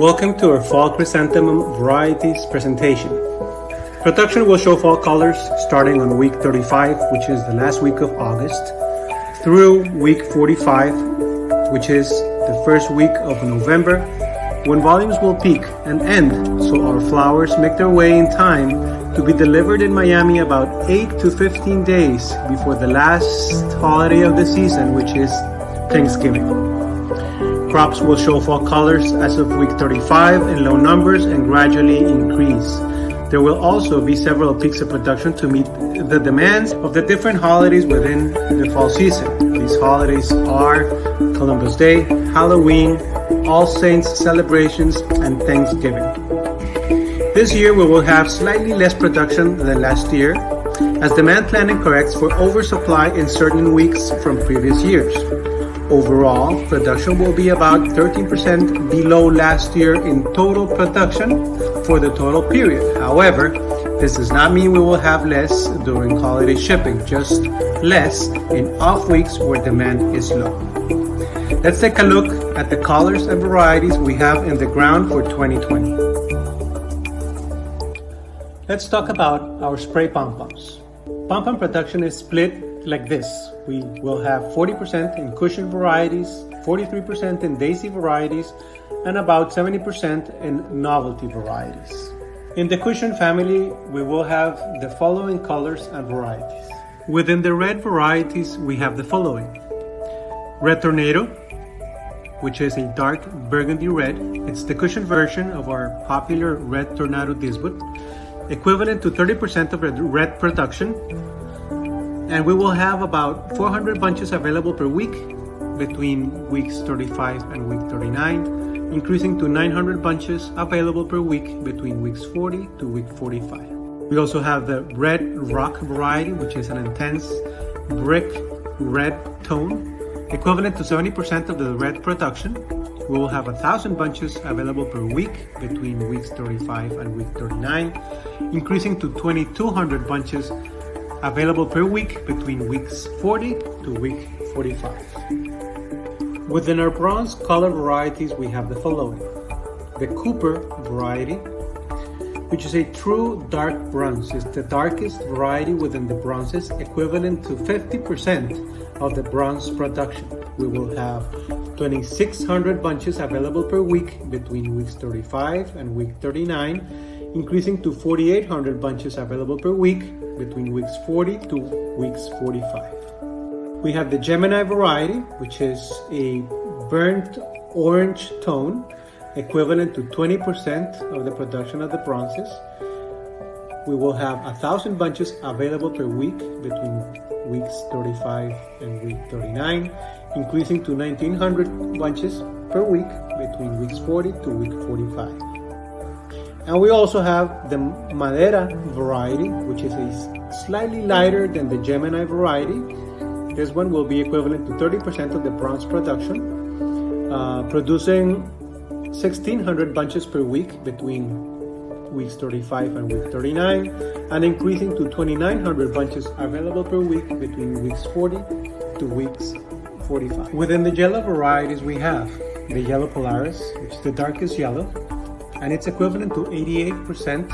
Welcome to our fall chrysanthemum varieties presentation. Production will show fall colors starting on week 35, which is the last week of August, through week 45, which is the first week of November, when volumes will peak and end, so our flowers make their way in time to be delivered in Miami about 8 to 15 days before the last holiday of the season, which is Thanksgiving. Crops will show fall colors as of week 35 in low numbers and gradually increase. There will also be several peaks of production to meet the demands of the different holidays within the fall season. These holidays are Columbus Day, Halloween, All Saints celebrations, and Thanksgiving. This year we will have slightly less production than last year, as demand planning corrects for oversupply in certain weeks from previous years. Overall, production will be about 13% below last year in total production for the total period. However, this does not mean we will have less during holiday shipping, just less in off weeks where demand is low. Let's take a look at the colors and varieties we have in the ground for 2020. Let's talk about our spray pom-poms. Pom-pom production is split like this. We will have 40% in cushion varieties, 43% in daisy varieties, and about 70% in novelty varieties. In the cushion family, we will have the following colors and varieties. Within the red varieties, we have the following. Red Tornado, which is a dark burgundy red. It's the cushion version of our popular Red Tornado Diswood, equivalent to 30% of red production. And we will have about 400 bunches available per week between weeks 35 and week 39, increasing to 900 bunches available per week between weeks 40 to week 45. We also have the Red Rock variety, which is an intense brick red tone, equivalent to 70% of the red production. We will have 1,000 bunches available per week between weeks 35 and week 39, increasing to 2,200 bunches available per week between weeks 40 to week 45. Within our bronze color varieties, we have the following. The Cooper variety, which is a true dark bronze. It's the darkest variety within the bronzes, equivalent to 50% of the bronze production. We will have 2,600 bunches available per week between weeks 35 and week 39, increasing to 4,800 bunches available per week between weeks 40 to weeks 45. We have the Gemini variety, which is a burnt orange tone, equivalent to 20% of the production of the bronzes. We will have 1,000 bunches available per week between weeks 35 and week 39, increasing to 1,900 bunches per week between weeks 40 to week 45. And we also have the Madera variety, which is a slightly lighter than the Gemini variety. This one will be equivalent to 30% of the bronze production, producing 1,600 bunches per week between weeks 35 and week 39, and increasing to 2,900 bunches available per week between weeks 40 to weeks 45. Within the yellow varieties, we have the Yellow Polaris, which is the darkest yellow, and it's equivalent to 88%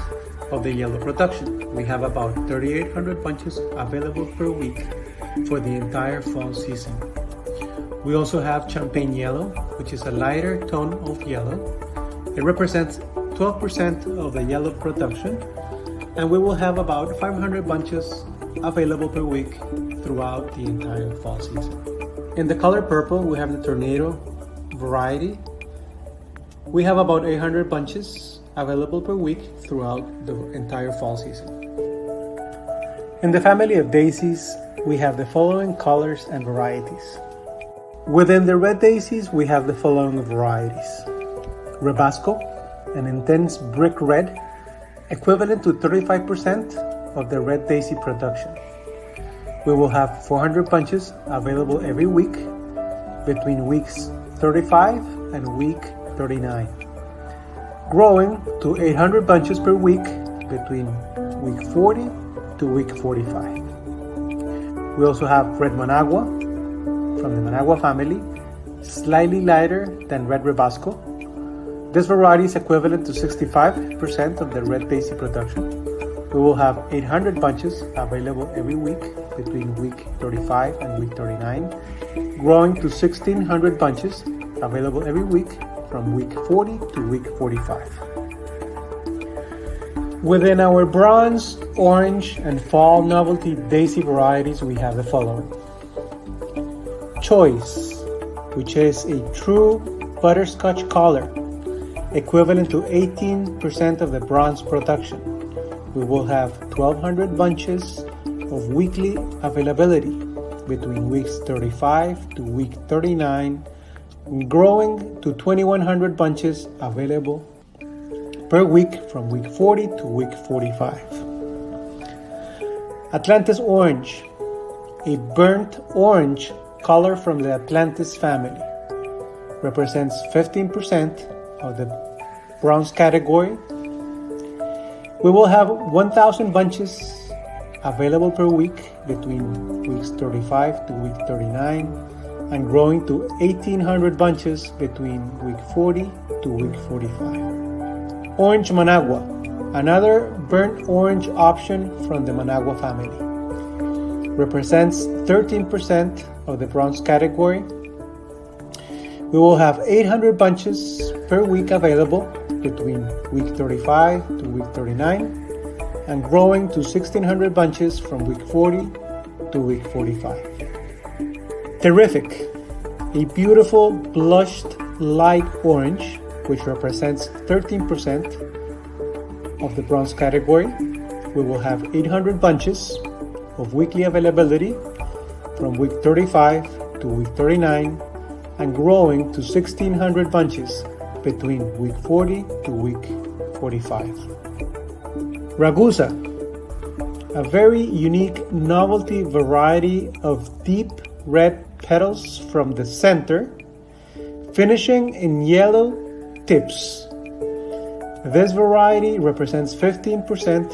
of the yellow production. We have about 3,800 bunches available per week for the entire fall season. We also have Champagne Yellow, which is a lighter tone of yellow. It represents 12% of the yellow production, and we will have about 500 bunches available per week throughout the entire fall season. In the color purple, we have the Tornado variety. We have about 800 bunches available per week throughout the entire fall season. In the family of daisies, we have the following colors and varieties. Within the red daisies, we have the following varieties. Rebasco, an intense brick red, equivalent to 35% of the red daisy production. We will have 400 bunches available every week between weeks 35 and week 39, growing to 800 bunches per week between week 40 to week 45. We also have Red Managua from the Managua family, slightly lighter than Red Rebasco, This variety is equivalent to 65% of the red daisy production. We will have 800 bunches available every week between week 35 and week 39, growing to 1,600 bunches available every week from week 40 to week 45. Within our bronze, orange, and fall novelty daisy varieties, we have the following. Choice, which is a true butterscotch color, equivalent to 18% of the bronze production. We will have 1,200 bunches of weekly availability between weeks 35 to week 39, growing to 2,100 bunches available per week from week 40 to week 45. Atlantis Orange, a burnt orange color from the Atlantis family, represents 15% of the bronze category. We will have 1,000 bunches available per week between weeks 35 to week 39 and growing to 1,800 bunches between week 40 to week 45. Orange Managua, another burnt orange option from the Managua family, represents 13% of the bronze category. We will have 800 bunches per week available between week 35 to week 39 and growing to 1,600 bunches from week 40 to week 45. Terrific, a beautiful blushed light orange which represents 13% of the bronze category. We will have 800 bunches of weekly availability from week 35 to week 39 and growing to 1,600 bunches between week 40 to week 45. Ragusa, a very unique novelty variety of deep red petals from the center, finishing in yellow tips. This variety represents 15%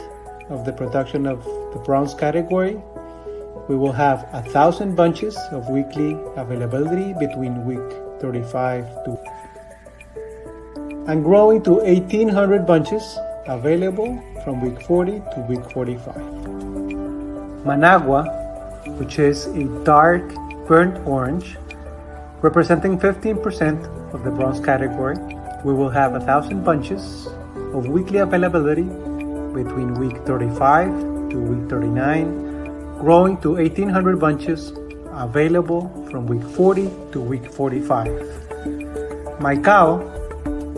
of the production of the bronze category. We will have 1,000 bunches of weekly availability between week 35 to and growing to 1,800 bunches available from week 40 to week 45. Managua, which is a dark burnt orange, representing 15% of the bronze category. We will have 1,000 bunches of weekly availability between week 35 to week 39, growing to 1,800 bunches available from week 40 to week 45. Maicao,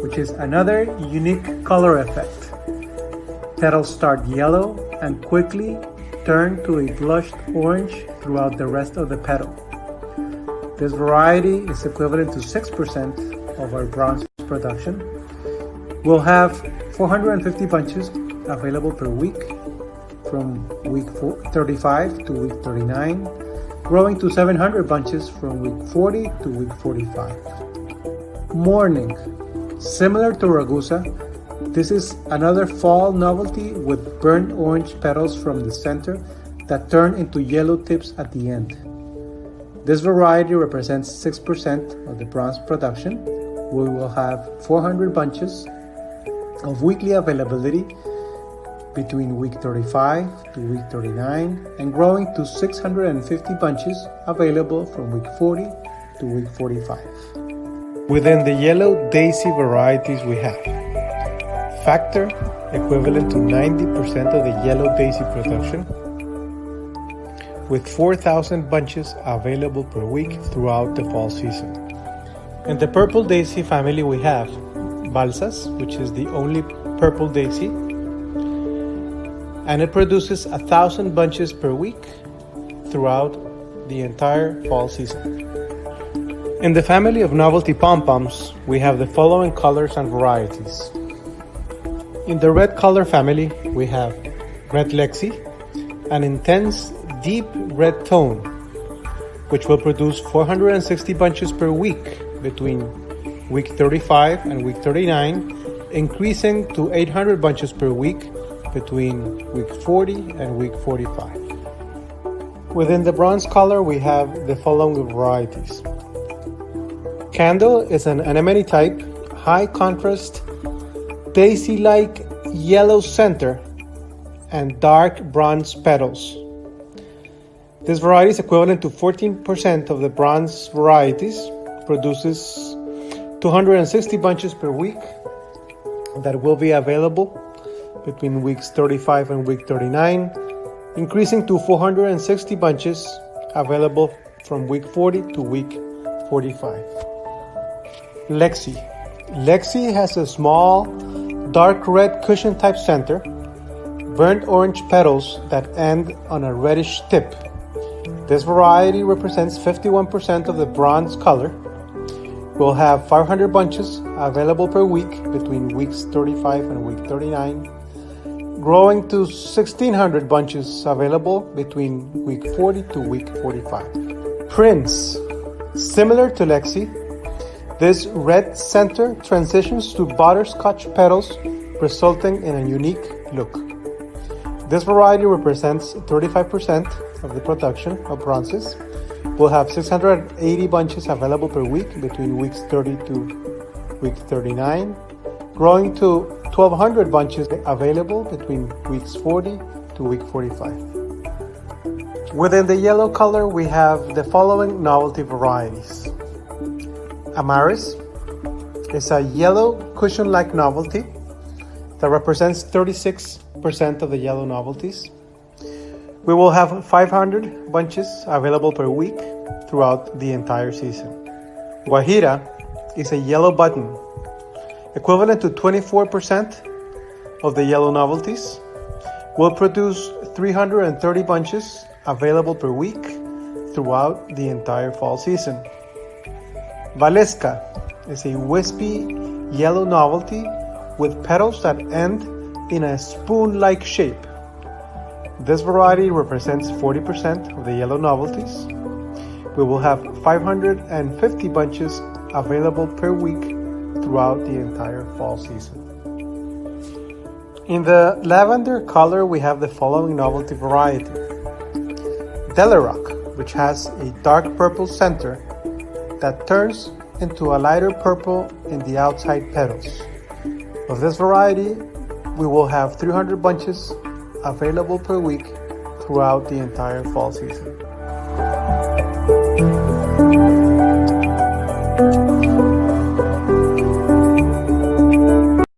which is another unique color effect. Petals start yellow and quickly turn to a blushed orange throughout the rest of the petal. This variety is equivalent to 6% of our bronze production. We'll have 450 bunches available per week from week 35 to week 39, growing to 700 bunches from week 40 to week 45. Morning. Similar to Ragusa, this is another fall novelty with burnt orange petals from the center that turn into yellow tips at the end. This variety represents 6% of the bronze production. We will have 400 bunches of weekly availability between week 35 to week 39 and growing to 650 bunches available from week 40 to week 45. Within the yellow daisy varieties we have Factor, equivalent to 90% of the yellow daisy production, with 4,000 bunches available per week throughout the fall season. In the purple daisy family we have Balsas, which is the only purple daisy, and it produces 1,000 bunches per week throughout the entire fall season. In the family of novelty pom-poms, we have the following colors and varieties. In the red color family, we have Red Lexi, an intense deep red tone, which will produce 460 bunches per week between week 35 and week 39, increasing to 800 bunches per week between week 40 and week 45. Within the bronze color, we have the following varieties. Candle is an anemone type, high contrast, daisy-like yellow center and dark bronze petals. This variety is equivalent to 14% of the bronze varieties, produces 260 bunches per week that will be available between weeks 35 and week 39, increasing to 460 bunches available from week 40 to week 45. Lexi has a small, dark red cushion-type center, burnt orange petals that end on a reddish tip. This variety represents 51% of the bronze color. We'll have 500 bunches available per week between weeks 35 and week 39, growing to 1,600 bunches available between week 40 to week 45. Prince. Similar to Lexi, this red center transitions to butterscotch petals, resulting in a unique look. This variety represents 35% of the production of bronzes. We'll have 680 bunches available per week between weeks 30 to week 39, growing to 1,200 bunches available between weeks 40 to week 45. Within the yellow color, we have the following novelty varieties. Amaris is a yellow cushion-like novelty that represents 36% of the yellow novelties. We will have 500 bunches available per week throughout the entire season. Guajira is a yellow button, equivalent to 24% of the yellow novelties. Will produce 330 bunches available per week throughout the entire fall season. Valesca is a wispy yellow novelty with petals that end in a spoon-like shape. This variety represents 40% of the yellow novelties. We will have 550 bunches available per week throughout the entire fall season. In the lavender color, we have the following novelty variety. Delarock, which has a dark purple center that turns into a lighter purple in the outside petals. Of this variety, we will have 300 bunches available per week throughout the entire fall season.